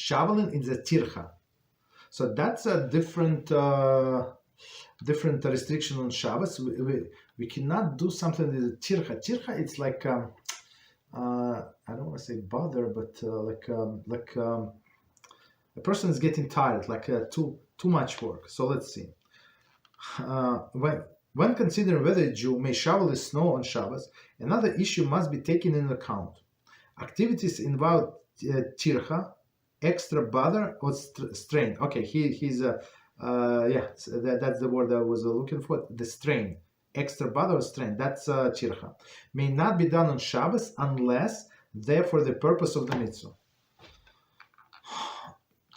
shoveling in the Tirchah. So that's a different restriction on Shabbos. We cannot do something with the Tirchah. Tirchah, it's like I don't want to say bother, but a person is getting tired, like too much work. So let's see. When considering whether a Jew may shovel the snow on Shabbos, another issue must be taken into account. Activities involve Tirchah, extra bother or strain. Okay, that's the word I was looking for. The strain, extra bother or strain. That's Tirchah. May not be done on Shabbos unless they're for the purpose of the mitzvah.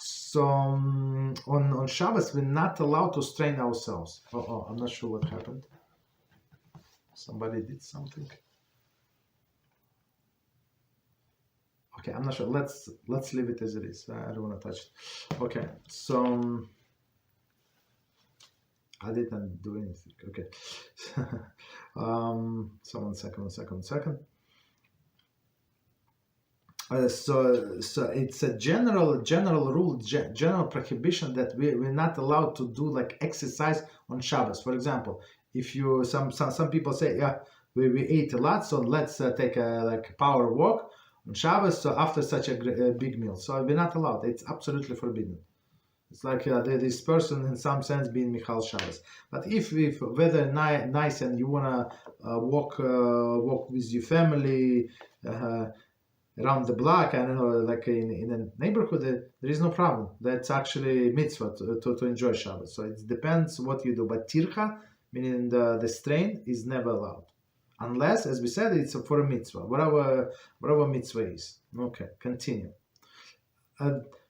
So on Shabbos, we're not allowed to strain ourselves. I'm not sure what happened. Somebody did something. Okay, I'm not sure. Let's leave it as it is. I don't want to touch it. Okay, so I didn't do anything. Okay. So one second. So it's a general rule, general prohibition that we're not allowed to do like exercise on Shabbos. For example, if you some people say, yeah, we ate a lot, so let's take a power walk on Shabbos. So after such a big meal, so we're not allowed. It's absolutely forbidden. It's like this person in some sense being Michal Shabbos. But if weather nice and you wanna walk with your family. Around the block, I don't know, like in a neighborhood, there is no problem. That's actually mitzvah to enjoy Shabbat. So it depends what you do. But Tirchah, meaning the strain, is never allowed. Unless, as we said, it's for a mitzvah, whatever mitzvah is. Okay, continue.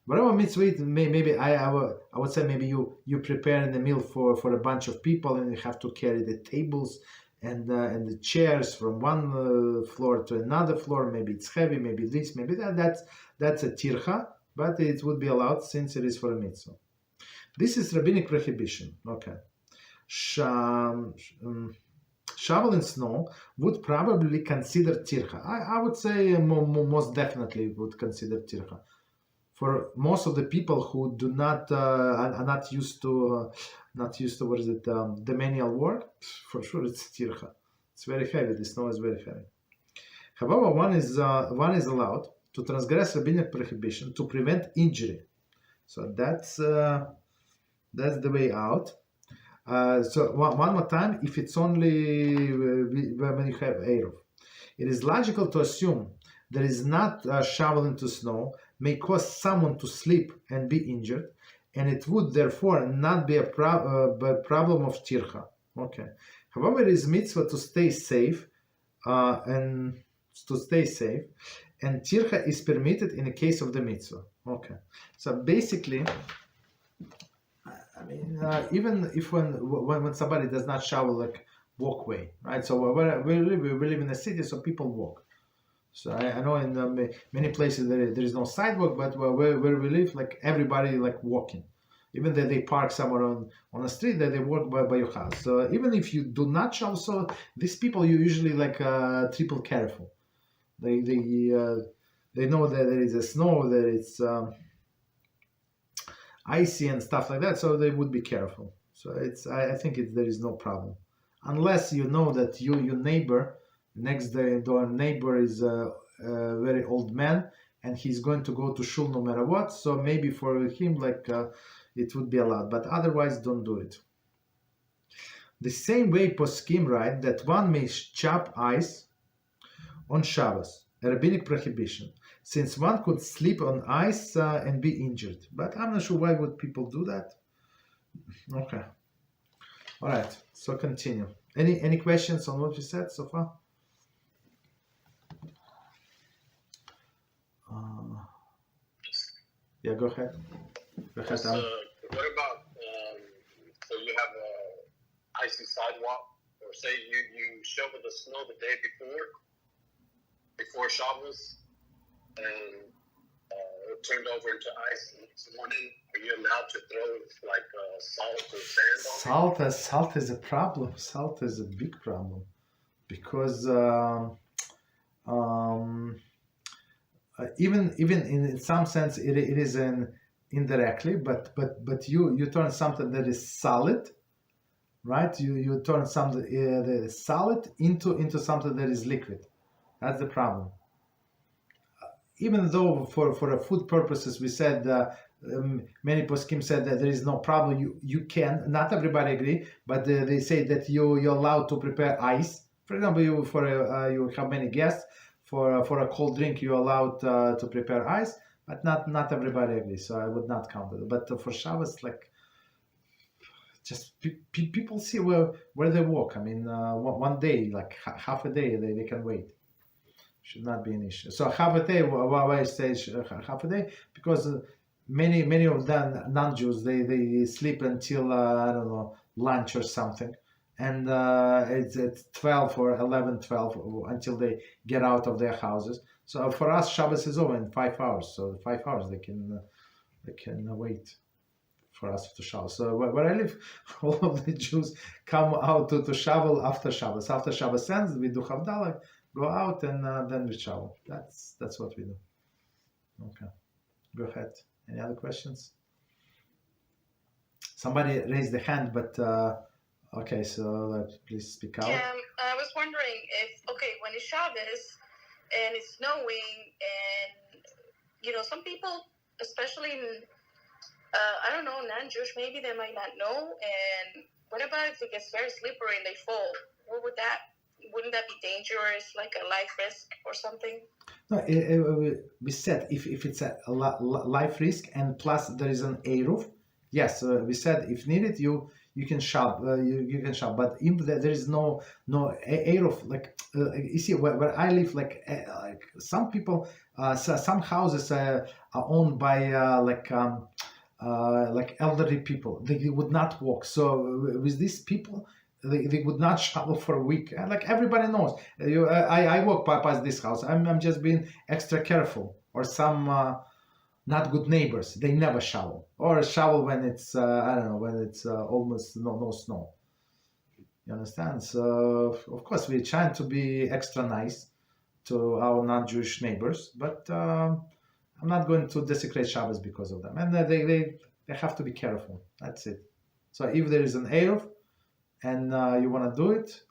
Whatever mitzvah is, maybe I would say maybe you preparing a meal for a bunch of people and you have to carry the tables and the chairs from one floor to another floor. Maybe it's heavy, maybe this, maybe that. That's a tircha, but it would be allowed since it is for a mitzvah. This is rabbinic prohibition. Okay. Shoveling snow would probably consider tircha. I would say most definitely would consider tircha. For most of the people who do not are not used to what is it, the manual work, for sure it's tircha. It's very heavy. The snow is very heavy. However, one is allowed to transgress rabbinic prohibition to prevent injury. So that's the way out. So one more time, if it's only when you have Eruv, it is logical to assume there is not shoveling to snow may cause someone to slip and be injured, and it would therefore not be a problem of tircha. Okay. However, it is mitzvah to stay safe, and tircha is permitted in the case of the mitzvah. Okay. So basically, I mean, even if when somebody does not shovel like walkway, right? So we live in a city, so people walk. So I know in many places there is no sidewalk, but where we live, like everybody like walking. Even though they park somewhere on a street, that they walk by your house. So even if you do not shovel, so these people you usually like triple careful. They know that there is a snow, that it's icy and stuff like that, so they would be careful. So I think there is no problem, unless you know that your neighbor next door neighbor is a very old man and he's going to go to shul no matter what. So maybe for him like it would be allowed, but otherwise don't do it. The same way poskim write that one may chop ice on Shabbos, a rabbinic prohibition, since one could slip on ice and be injured. But I'm not sure why would people do that. Okay. All right. So continue. Any questions on what we said so far? Yeah, go ahead. What about so you have a icy sidewalk, or say you shovel the snow the day before Shabbos, and it turned over into ice the next morning. Are you allowed to throw like salt or sand on it? Salt is a problem. Salt is a big problem because even in some sense it is an indirectly, but you turn something that is solid, right? You turn something that is solid into something that is liquid. That's the problem. Even though for food purposes we said many poskim said that there is no problem. You can, not everybody agree, but they say that you're allowed to prepare ice. For example, you have many guests. For a cold drink, you're allowed to prepare ice, but not everybody agrees. So I would not count it. But for Shabbos, like, just people see where they walk. I mean, one day, like half a day, they can wait. Should not be an issue. So half a day. Why I say half a day? Because many of them non-Jews they sleep until I don't know, lunch or something. And it's at 12 or 11, 12 until they get out of their houses. So for us, Shabbos is over in 5 hours. So 5 hours they can wait for us to Shabbos. So where I live, all of the Jews come out to shovel after Shabbos. After Shabbos ends, we do Havdalah, go out, and then we shovel. That's what we do. Okay, go ahead. Any other questions? Somebody raised the hand, but. Okay, so please speak out. Yeah, I was wondering if, when it's Shabbos and it's snowing and, some people, especially in, I don't know, non-Jewish, maybe they might not know. And what about if it gets very slippery and they fall? Wouldn't that be dangerous, like a life risk or something? No, we said if it's a life risk and plus there is an eruv, yes, we said if needed you can shop, you can shop, but if there is no eruv, like you see where I live, like some people, some houses are owned by like elderly people. They would not walk. So with these people, they would not shovel for a week. Like everybody knows, I walk past this house. I'm just being extra careful. Or some not good neighbors, they never shovel, or shovel when it's I don't know, when it's almost no snow. You understand? So of course we're trying to be extra nice to our non-Jewish neighbors, but I'm not going to desecrate Shabbos because of them, and they have to be careful. That's it. So if there is an eruv and you want to do it,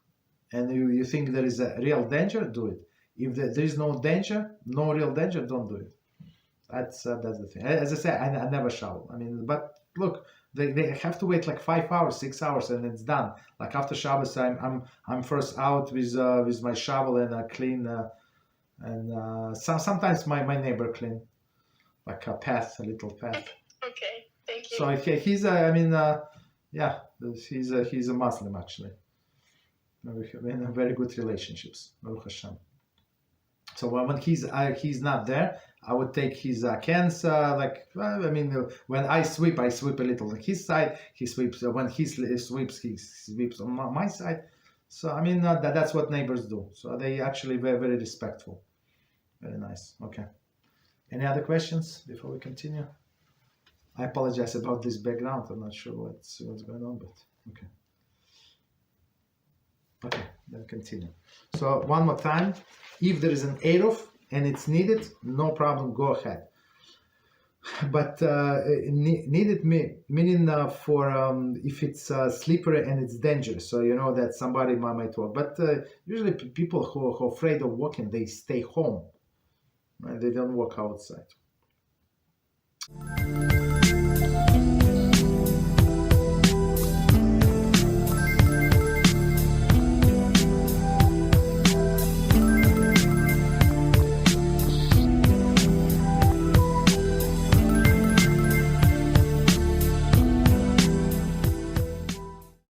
and you think there is a real danger, do it. If there is no danger, no real danger, don't do it. That's the thing. As I said, I never shovel. I mean, but look, they have to wait like 5 hours, 6 hours, and it's done. Like after Shabbos, I'm first out with my shovel and clean, and sometimes my neighbor clean, like a little path. Okay, thank you. So he's he's a Muslim actually. We have very good relationships, Baruch Hashem. So when he's not there, I would take his cans. When I sweep a little on his side. He sweeps. When he sweeps on my side. So I mean that's what neighbors do. So they actually very, very respectful. Very nice. Okay. Any other questions before we continue? I apologize about this background. I'm not sure what's going on, but okay. Okay, then continue. So one more time, if there is an eruv and it's needed, no problem, go ahead. But needed meaning for if it's slippery and it's dangerous, so you know that somebody might walk. But usually people who are afraid of walking, they stay home, right? They don't walk outside.